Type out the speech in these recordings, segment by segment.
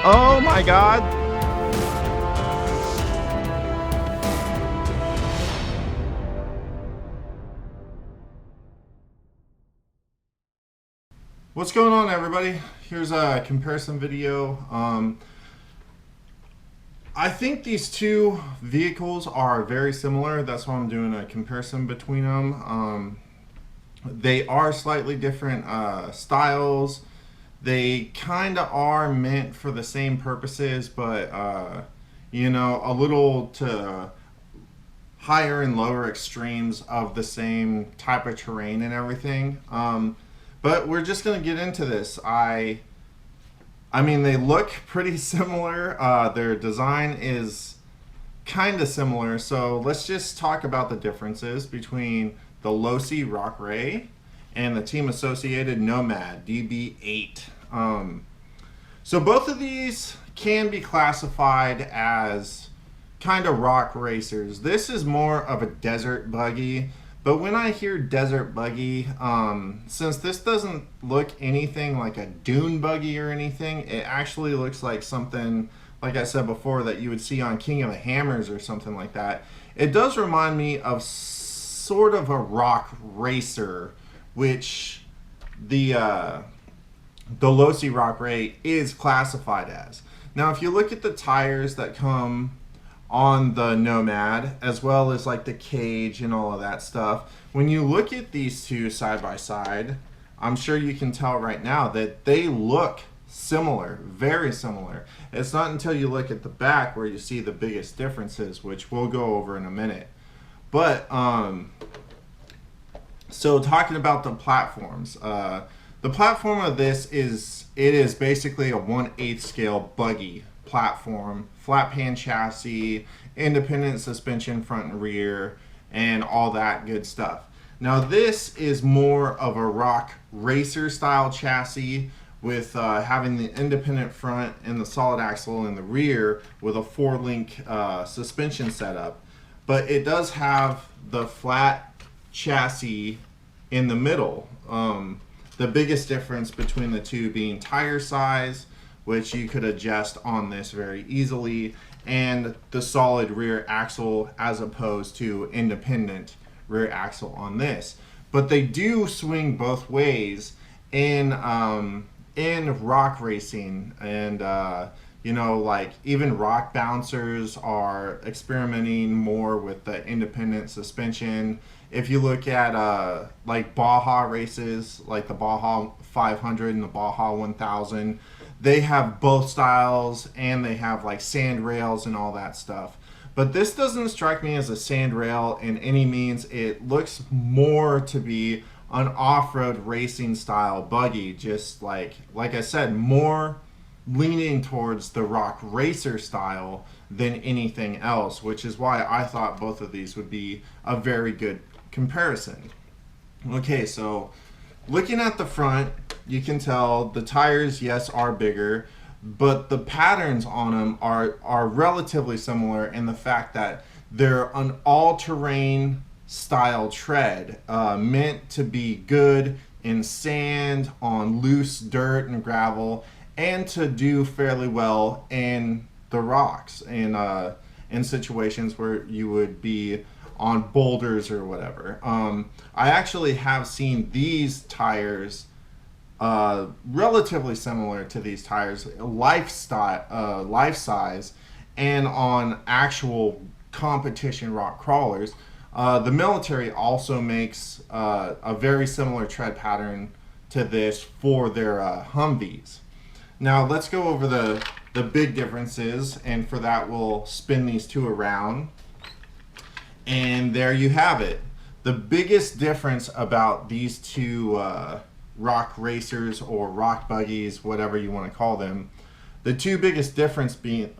Oh my God. What's going on, everybody? Here's a comparison video. I think these two vehicles are very similar. That's why I'm doing a comparison between them. They are slightly different styles. They kind of are meant for the same purposes, but a little to higher and lower extremes of the same type of terrain and everything. But we're just gonna get into this. I mean, they look pretty similar. Their design is kind of similar. So let's just talk about the differences between the Losi Rock Ray and the team associated Nomad DB8. So both of these can be classified as kind of rock racers. This is more of a desert buggy. But when I hear desert buggy, since this doesn't look anything like a dune buggy or anything, it actually looks like something, like I said before, that you would see on King of the Hammers or something like that. It does remind me of sort of a rock racer, which the Losi Rock Ray is classified as. Now, if you look at the tires that come on the Nomad, as well as like the cage and all of that stuff, when you look at these two side by side, I'm sure you can tell right now that they look similar, very similar. It's not until you look at the back where you see the biggest differences, which we'll go over in a minute. But so talking about the platforms, the platform of this is basically a 1/8 scale buggy platform, flat pan chassis, independent suspension front and rear, and all that good stuff. Now this is more of a rock racer style chassis with having the independent front and the solid axle in the rear with a 4-link suspension setup. But it does have the flat chassis in the middle. The biggest difference between the two being tire size, which you could adjust on this very easily, and the solid rear axle as opposed to independent rear axle on this. But they do swing both ways in rock racing, and like even rock bouncers are experimenting more with the independent suspension. If you look at like Baja races, like the Baja 500 and the Baja 1000, they have both styles, and they have like sand rails and all that stuff. But this doesn't strike me as a sand rail in any means. It looks more to be an off-road racing style buggy, just like I said, more leaning towards the rock racer style than anything else, which is why I thought both of these would be a very good comparison. Okay, so looking at the front, you can tell the tires, yes, are bigger, but the patterns on them are relatively similar in the fact that they're an all-terrain style tread, meant to be good in sand, on loose dirt and gravel, and to do fairly well in the rocks, in situations where you would be on boulders or whatever. I actually have seen these tires relatively similar to these tires, life size, and on actual competition rock crawlers. The military also makes a very similar tread pattern to this for their Humvees. Now let's go over the big differences, and for that we'll spin these two around. And there you have it. The biggest difference about these two rock racers or rock buggies, whatever you want to call them, the biggest difference between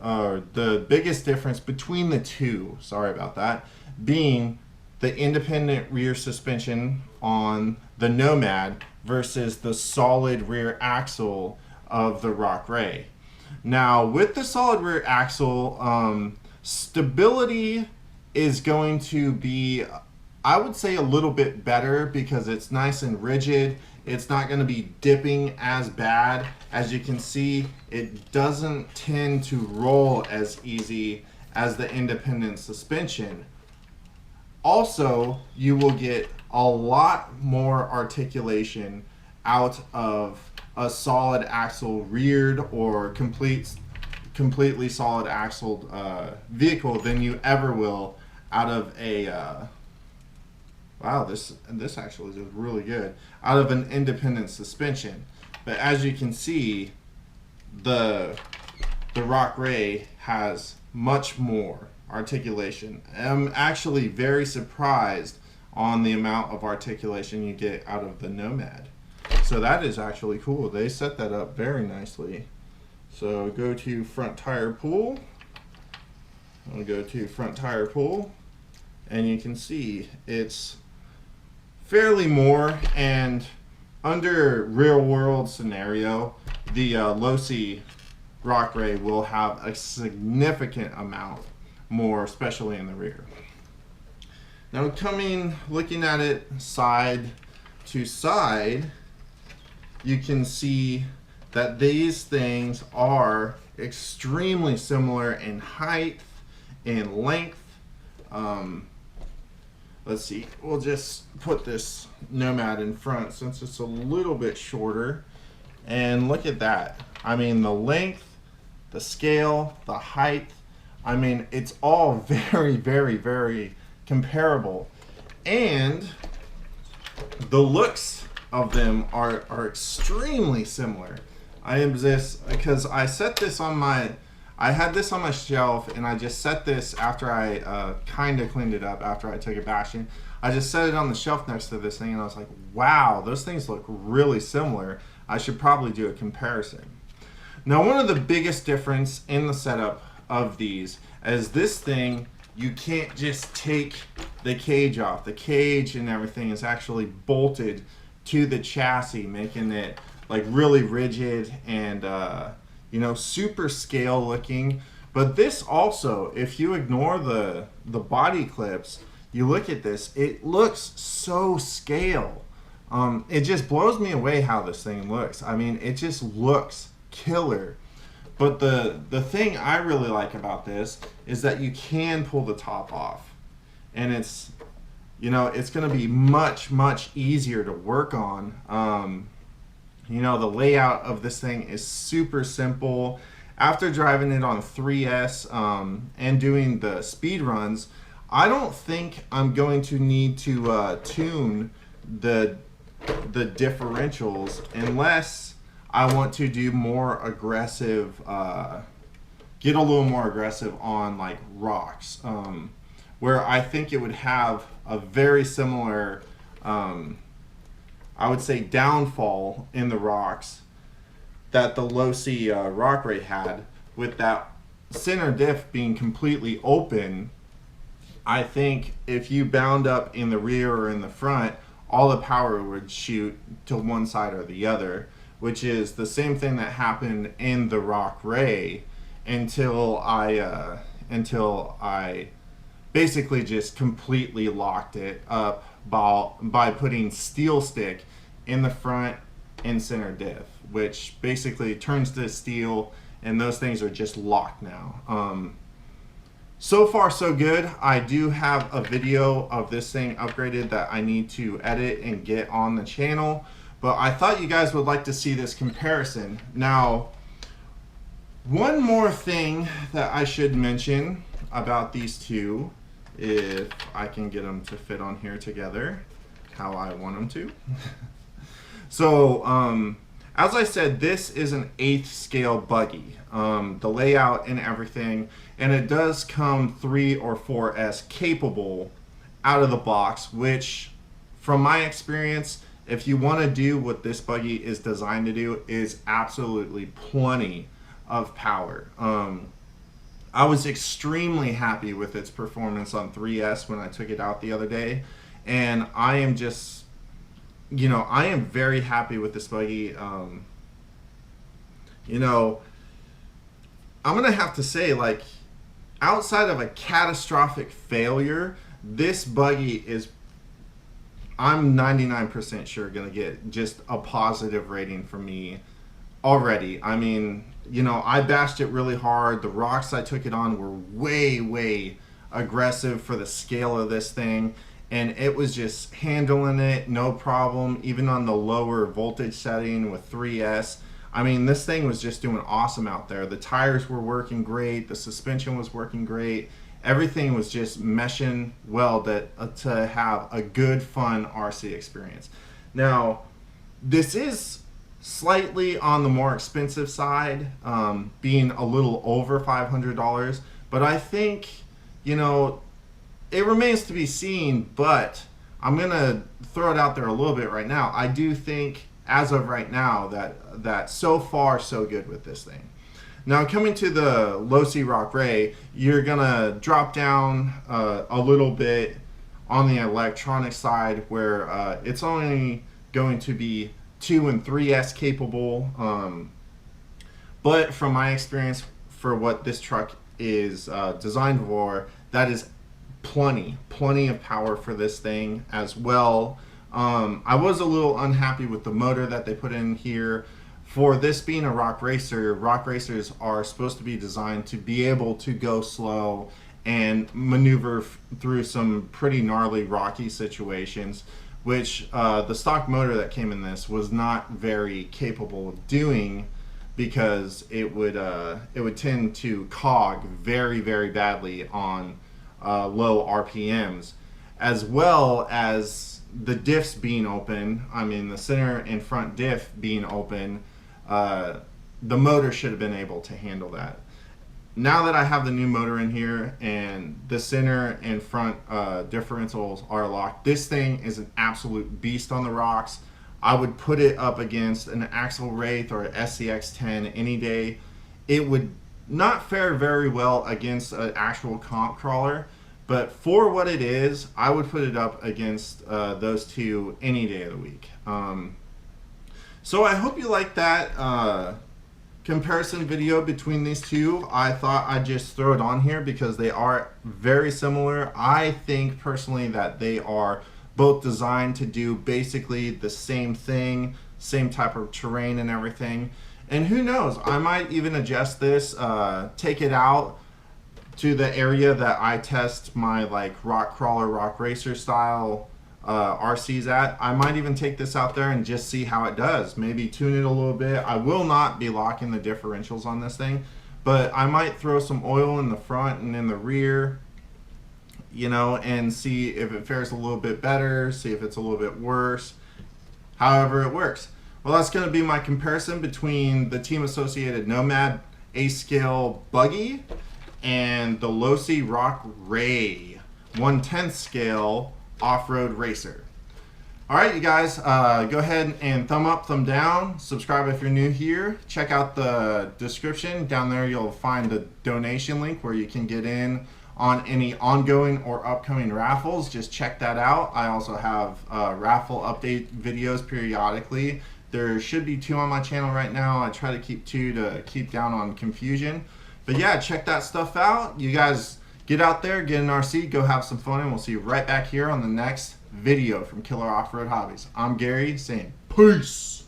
the two, sorry about that, being the independent rear suspension on the Nomad versus the solid rear axle of the Rock Ray. Now, with the solid rear axle, stability is going to be, I would say, a little bit better because it's nice and rigid It's not going to be dipping as bad. As you can see, it doesn't tend to roll as easy as the independent suspension. Also, you will get a lot more articulation out of a solid axle reared or completely solid axled vehicle than you ever will out of a wow, this actually is really good, out of an independent suspension. But as you can see, the Rock Ray has much more articulation. I'm actually very surprised on the amount of articulation you get out of the Nomad. So that is actually cool. They set that up very nicely. So go to front tire pull. I'll go to front tire pull, and you can see it's fairly more, and under real world scenario, the Losi Rock Ray will have a significant amount more, especially in the rear. Now looking at it side to side, you can see that these things are extremely similar in height, in length. Let's see, we'll just put this Nomad in front since it's a little bit shorter. And look at that. I mean, the length, the scale, the height, I mean, it's all very, very, very comparable. And the looks of them are extremely similar. I am just, because I set this on my, I had this on my shelf, and I just set this after I kind of cleaned it up after I took a bashing. I just set it on the shelf next to this thing, and I was like, wow, those things look really similar. I should probably do a comparison. Now, one of the biggest difference in the setup of these is this thing, you can't just take the cage off. The cage and everything is actually bolted to the chassis, making it like really rigid and you know, super scale looking. But this also, if you ignore the body clips, you look at this, it looks so scale. It just blows me away how this thing looks. I mean, it just looks killer. But the thing I really like about this is that you can pull the top off, and it's, you know, it's going to be much, much easier to work on. You know, the layout of this thing is super simple. After driving it on 3S and doing the speed runs, I don't think I'm going to need to tune the differentials unless I want to do more aggressive, get a little more aggressive on like rocks, where I think it would have a very similar, I would say, downfall in the rocks that the Losi Rock Ray had, with that center diff being completely open. I think if you bound up in the rear or in the front, all the power would shoot to one side or the other, which is the same thing that happened in the Rock Ray until I basically just completely locked it up by putting steel stick in the front and center diff, which basically turns to steel, and those things are just locked now. So far so good. I do have a video of this thing upgraded that I need to edit and get on the channel, but I thought you guys would like to see this comparison. Now, one more thing that I should mention about these two, if I can get them to fit on here together how I want them to. So, as I said, this is an 8th scale buggy. The layout and everything, and it does come 3 or 4S capable out of the box, which from my experience, if you want to do what this buggy is designed to do, is absolutely plenty of power. I was extremely happy with its performance on 3S when I took it out the other day, and I am just, you know, I am very happy with this buggy. You know, I'm gonna have to say, like, outside of a catastrophic failure, this buggy is I'm 99% sure going to get just a positive rating from me already. I mean, you know, I bashed it really hard. The rocks I took it on were way, way aggressive for the scale of this thing. And it was just handling it, no problem, even on the lower voltage setting with 3S. I mean, this thing was just doing awesome out there. The tires were working great. The suspension was working great. Everything was just meshing well to have a good, fun RC experience. Now, this is slightly on the more expensive side, being a little over $500. But I think, you know, it remains to be seen, but I'm going to throw it out there a little bit right now. I do think, as of right now, that so far, so good with this thing. Now, coming to the Losi Rock Ray, you're going to drop down a little bit on the electronic side where it's only going to be 2 and 3S capable. But from my experience, for what this truck is designed for, that is plenty of power for this thing as well. I was a little unhappy with the motor that they put in here. For this being a rock racer, rock racers are supposed to be designed to be able to go slow and maneuver through some pretty gnarly rocky situations, which the stock motor that came in this was not very capable of doing, because it would tend to cog very, very badly on low RPMs, as well as the diffs being open. I mean, the center and front diff being open, the motor should have been able to handle that. Now that I have the new motor in here and the center and front differentials are locked, this thing is an absolute beast on the rocks. I would put it up against an Axle Wraith or an SCX-10 any day. It would not fare very well against an actual comp crawler, but for what it is, I would put it up against those two any day of the week. So I hope you like that comparison video between these two. I thought I'd just throw it on here because they are very similar. I think personally that they are both designed to do basically the same thing, same type of terrain and everything. And who knows, I might even adjust this, take it out to the area that I test my like rock crawler, rock racer style RCs at. I might even take this out there and just see how it does. Maybe tune it a little bit. I will not be locking the differentials on this thing, but I might throw some oil in the front and in the rear, you know, and see if it fares a little bit better, see if it's a little bit worse, however it works. Well, that's going to be my comparison between the Team Associated Nomad A-Scale Buggy and the Losi Rock Ray 1/10 scale off-road racer. All right, you guys, go ahead and thumb up, thumb down, subscribe if you're new here. Check out the description. Down there you'll find the donation link where you can get in on any ongoing or upcoming raffles. Just check that out. I also have raffle update videos periodically. There should be 2 on my channel right now. I try to keep 2 to keep down on confusion. But yeah, check that stuff out. You guys get out there, get an RC, go have some fun, and we'll see you right back here on the next video from Killer Off-Road Hobbies. I'm Gary saying peace.